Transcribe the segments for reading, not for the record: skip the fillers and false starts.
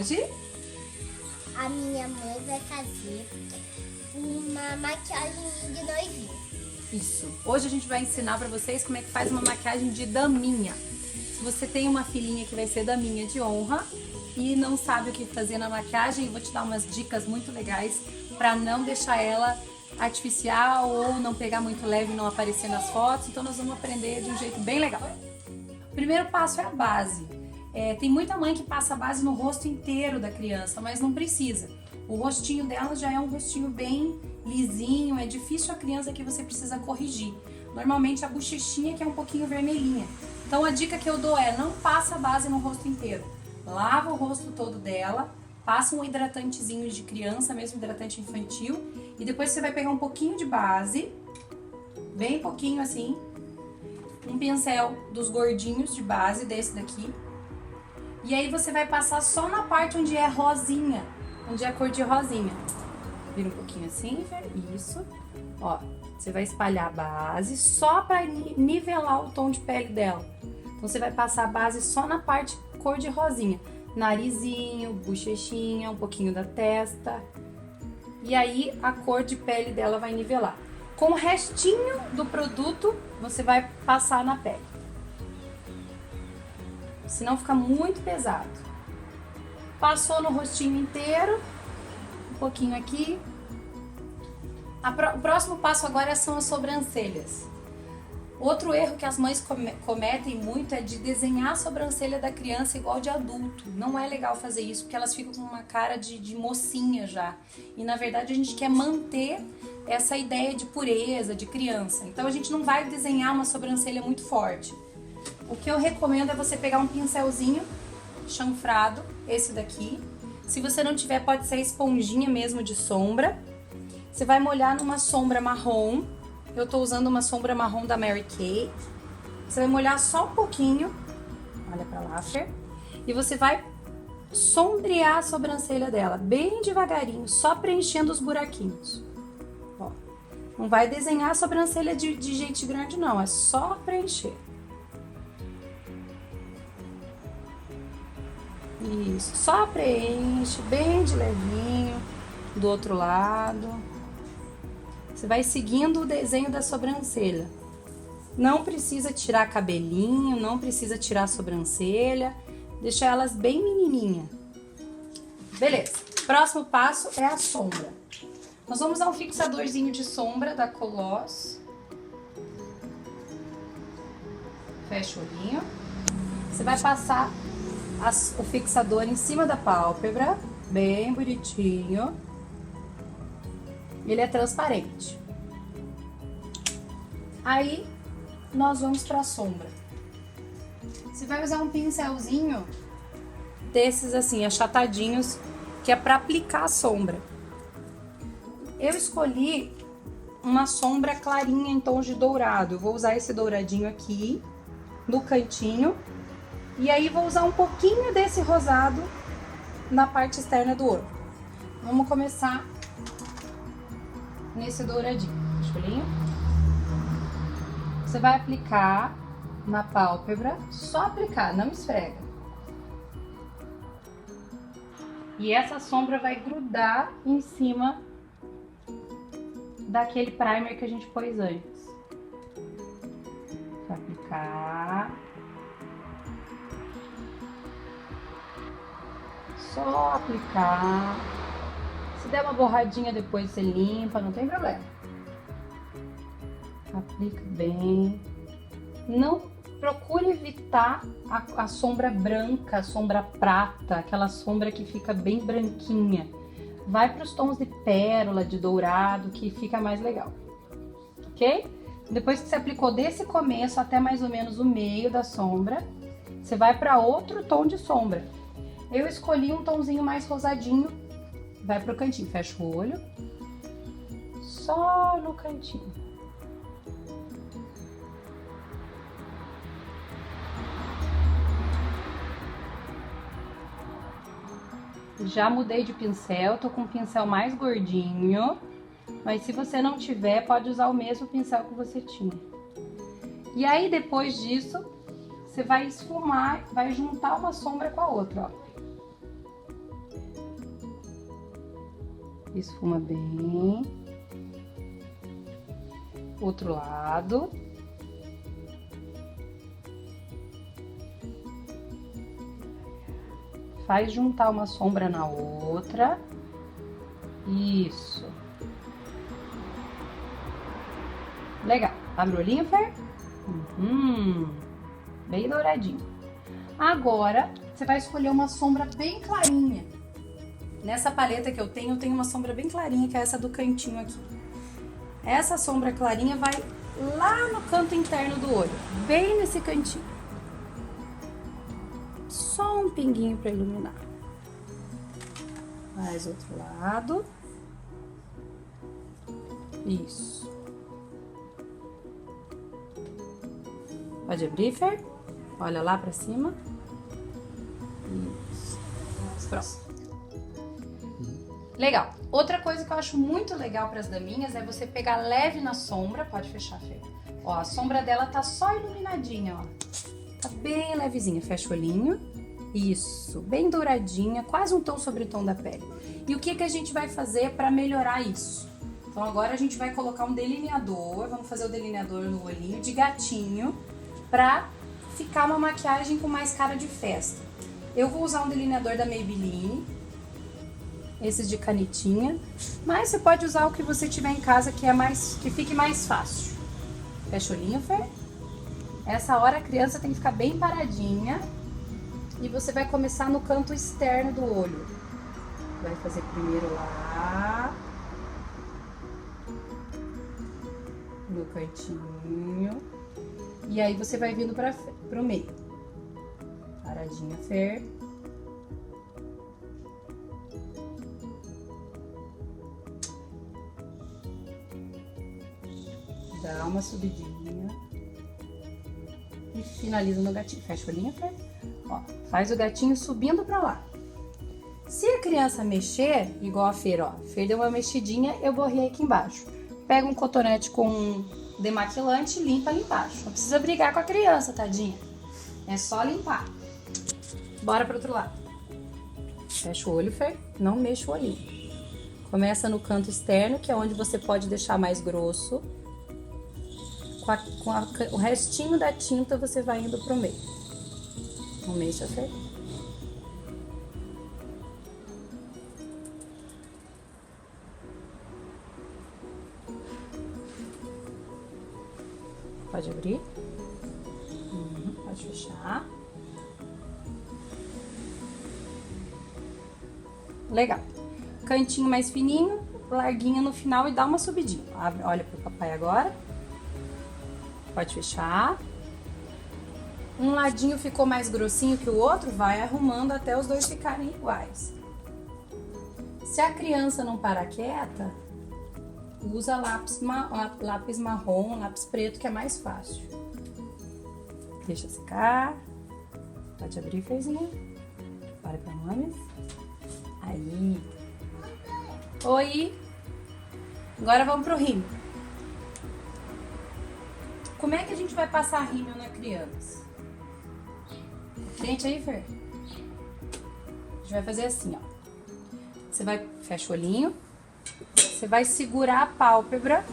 hoje a minha mãe vai fazer uma maquiagem de noivinha. Isso. Hoje a gente vai ensinar pra vocês como é que faz uma maquiagem de daminha. Se você tem uma filhinha que vai ser daminha de honra e não sabe o que fazer na maquiagem, eu vou te dar umas dicas muito legais pra não deixar ela artificial ou não pegar muito leve e não aparecer nas fotos. Então nós vamos aprender de um jeito bem legal. O primeiro passo é a base. Tem muita mãe que passa a base no rosto inteiro da criança, mas não precisa. O rostinho dela já é um rostinho bem lisinho, é difícil a criança que você precisa corrigir. Normalmente a bochechinha que é um pouquinho vermelhinha. Então a dica que eu dou é não passa a base no rosto inteiro. Lava o rosto todo dela, passa um hidratantezinho de criança, mesmo hidratante infantil, e depois você vai pegar um pouquinho de base, bem pouquinho assim, um pincel dos gordinhos de base, desse daqui, e aí você vai passar só na parte onde é rosinha, onde é a cor de rosinha. Vira um pouquinho assim, isso. Ó, você vai espalhar a base só para nivelar o tom de pele dela. Então você vai passar a base só na parte cor de rosinha. Narizinho, bochechinha, um pouquinho da testa. E aí a cor de pele dela vai nivelar. Com o restinho do produto, você vai passar na pele. Senão fica muito pesado. Passou no rostinho inteiro, um pouquinho aqui. O próximo passo agora são as sobrancelhas. Outro erro que as mães cometem muito é de desenhar a sobrancelha da criança igual de adulto. Não é legal fazer isso, porque elas ficam com uma cara de mocinha já. E na verdade a gente quer manter essa ideia de pureza, de criança. Então a gente não vai desenhar uma sobrancelha muito forte. O que eu recomendo é você pegar um pincelzinho chanfrado, esse daqui. Se você não tiver, pode ser esponjinha mesmo de sombra. Você vai molhar numa sombra marrom. Eu tô usando uma sombra marrom da Mary Kay. Você vai molhar só um pouquinho. Olha pra lá, Fer. E você vai sombrear a sobrancelha dela, bem devagarinho, só preenchendo os buraquinhos. Ó, não vai desenhar a sobrancelha de gente grande, não. É só preencher. Isso, só preenche bem de levinho do outro lado. Você vai seguindo o desenho da sobrancelha. Não precisa tirar cabelinho, não precisa tirar a sobrancelha. Deixa elas bem menininha. Beleza, próximo passo é a sombra. Nós vamos usar um fixadorzinho de sombra da Coloss. Fecha o olhinho. Você vai passar o fixador em cima da pálpebra, bem bonitinho. Ele é transparente. Aí, nós vamos para a sombra. Você vai usar um pincelzinho desses assim, achatadinhos, que é para aplicar a sombra. Eu escolhi uma sombra clarinha em tons de dourado. Eu vou usar esse douradinho aqui, no cantinho. E aí vou usar um pouquinho desse rosado na parte externa do olho. Vamos começar nesse douradinho, cholinho. Você vai aplicar na pálpebra, só aplicar, não esfrega. E essa sombra vai grudar em cima daquele primer que a gente pôs antes. Vai aplicar. Só aplicar. Se der uma borradinha depois você limpa, não tem problema. Aplica bem. Não procure evitar a sombra branca, a sombra prata, aquela sombra que fica bem branquinha. Vai para os tons de pérola, de dourado, que fica mais legal. Ok? Depois que você aplicou desse começo até mais ou menos o meio da sombra, você vai para outro tom de sombra. Eu escolhi um tomzinho mais rosadinho. Vai pro cantinho, fecha o olho. Só no cantinho. Já mudei de pincel, tô com um pincel mais gordinho. Mas se você não tiver, pode usar o mesmo pincel que você tinha. E aí, depois disso, você vai esfumar, vai juntar uma sombra com a outra, ó. Esfuma bem. Outro lado. Faz juntar uma sombra na outra. Isso. Legal. Abre o olhinho, Fer? Bem douradinho. Agora, você vai escolher uma sombra bem clarinha. Nessa paleta que eu tenho uma sombra bem clarinha, que é essa do cantinho aqui. Essa sombra clarinha vai lá no canto interno do olho, bem nesse cantinho. Só um pinguinho para iluminar. Faz outro lado. Isso. Pode abrir, Fer? Olha lá pra cima. Isso. Pronto. Legal. Outra coisa que eu acho muito legal para as daminhas é você pegar leve na sombra. Pode fechar, Fer. Ó, a sombra dela tá só iluminadinha, ó. Tá bem levezinha. Fecha o olhinho. Isso. Bem douradinha. Quase um tom sobre o tom da pele. E o que que a gente vai fazer para melhorar isso? Então agora a gente vai colocar um delineador. Vamos fazer o delineador no olhinho de gatinho. Pra ficar uma maquiagem com mais cara de festa. Eu vou usar um delineador da Maybelline, esses de canetinha, mas você pode usar o que você tiver em casa que fique mais fácil. Fecha o olhinho, Fer. Essa hora a criança tem que ficar bem paradinha e você vai começar no canto externo do olho. Vai fazer primeiro lá, no cantinho. E aí você vai vindo pro meio. Paradinha, Fer. Dá uma subidinha. E finaliza no gatinho. Fecha o olhinho, Fer. Ó, faz o gatinho subindo pra lá. Se a criança mexer, igual a Fer, ó. Fer deu uma mexidinha, eu borrei aqui embaixo. Pega um cotonete com demaquilante e limpa ali embaixo. Não precisa brigar com a criança, tadinha. É só limpar. Bora pro outro lado. Fecha o olho, Fer. Não mexa o olhinho. Começa no canto externo, que é onde você pode deixar mais grosso. O restinho da tinta você vai indo pro meio. Não mexa, Fer. Pode abrir. Pode fechar. Legal. Cantinho mais fininho, larguinho no final e dá uma subidinha. Abre, olha pro papai agora. Pode fechar. Um ladinho ficou mais grossinho que o outro, vai arrumando até os dois ficarem iguais. Se a criança não parar quieta, usa lápis marrom, lápis preto, que é mais fácil. Deixa secar. Pode abrir, Ferzinha. Para pra mames. Aí. Oi. Agora vamos pro rímel. Como é que a gente vai passar rímel na criança? Frente aí, Fer. A gente vai fazer assim, ó. Você vai, fecha o olhinho. Você vai segurar a pálpebra,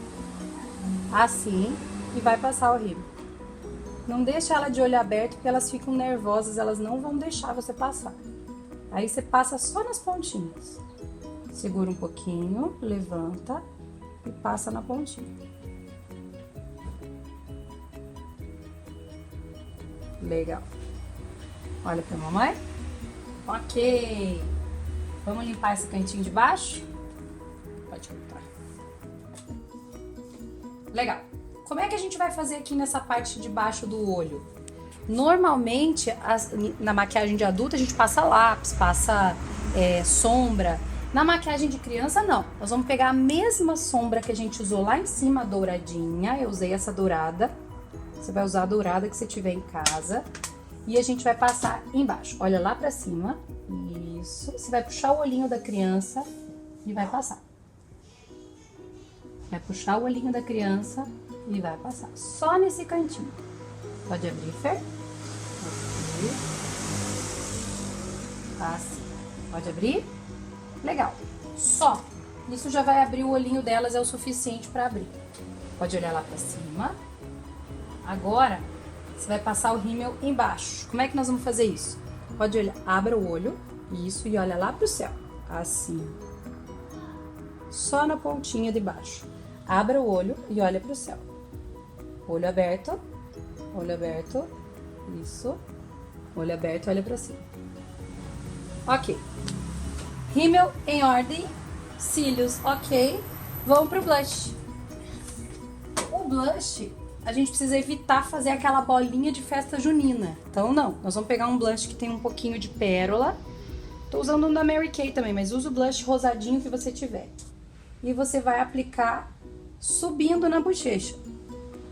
assim, e vai passar o rímel. Não deixa ela de olho aberto, porque elas ficam nervosas, elas não vão deixar você passar. Aí você passa só nas pontinhas. Segura um pouquinho, levanta e passa na pontinha. Legal. Olha pra mamãe. Ok. Vamos limpar esse cantinho de baixo? Pode cortar. Legal. Como é que a gente vai fazer aqui nessa parte de baixo do olho? Normalmente, na maquiagem de adulto, a gente passa lápis, passa sombra. Na maquiagem de criança, não. Nós vamos pegar a mesma sombra que a gente usou lá em cima, a douradinha. Eu usei essa dourada. Você vai usar a dourada que você tiver em casa. E a gente vai passar embaixo. Olha lá pra cima. Isso. Você vai puxar o olhinho da criança e vai passar. Vai puxar o olhinho da criança e vai passar. Só nesse cantinho. Pode abrir, Fer. Assim. Pode abrir. Legal. Só. Isso já vai abrir o olhinho delas, é o suficiente para abrir. Pode olhar lá para cima. Agora, você vai passar o rímel embaixo. Como é que nós vamos fazer isso? Pode olhar, abra o olho, isso, e olha lá pro céu. Assim. Só na pontinha de baixo. Abra o olho e olha pro céu. Olho aberto, isso. Olho aberto, olha pra cima. Ok. Rímel em ordem, cílios, ok. Vamos pro blush. O blush, a gente precisa evitar fazer aquela bolinha de festa junina. Então não, nós vamos pegar um blush que tem um pouquinho de pérola. Tô usando um da Mary Kay também, mas usa o blush rosadinho que você tiver. E você vai aplicar subindo na bochecha.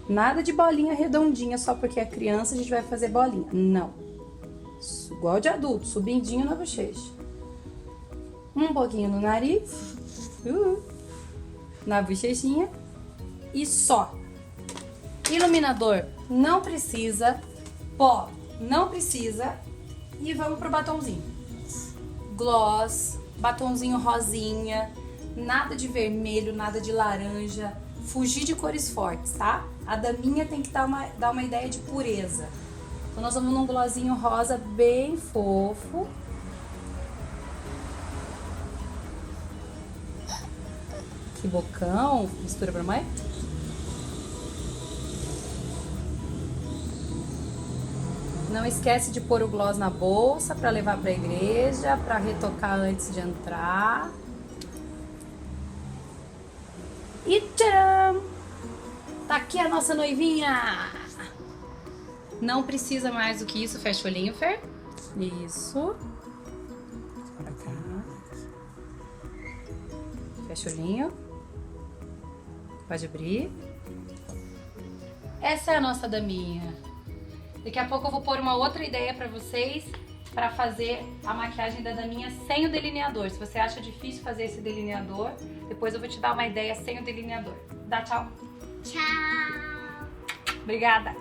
Nada de bolinha redondinha só porque é criança a gente vai fazer bolinha. Não. Igual de adulto, subidinho na bochecha. Um pouquinho no nariz. Na bochechinha. E só. Iluminador não precisa. Pó não precisa. E vamos pro batonzinho. Gloss, batonzinho rosinha. Nada de vermelho, nada de laranja. Fugir de cores fortes, tá? A daminha tem que dar uma ideia de pureza. Então nós vamos num glossinho rosa bem fofo. Que bocão. Mistura pra mãe. Não esquece de pôr o gloss na bolsa pra levar pra igreja, pra retocar antes de entrar. E tcharam! Tá aqui a nossa noivinha! Não precisa mais do que isso. Fecha o olhinho, Fer. Isso. Pra cá. Fecha o olhinho. Pode abrir. Essa é a nossa daminha. Daqui a pouco eu vou pôr uma outra ideia pra vocês pra fazer a maquiagem da daminha sem o delineador. Se você acha difícil fazer esse delineador, depois eu vou te dar uma ideia sem o delineador. Dá tchau. Tchau. Obrigada.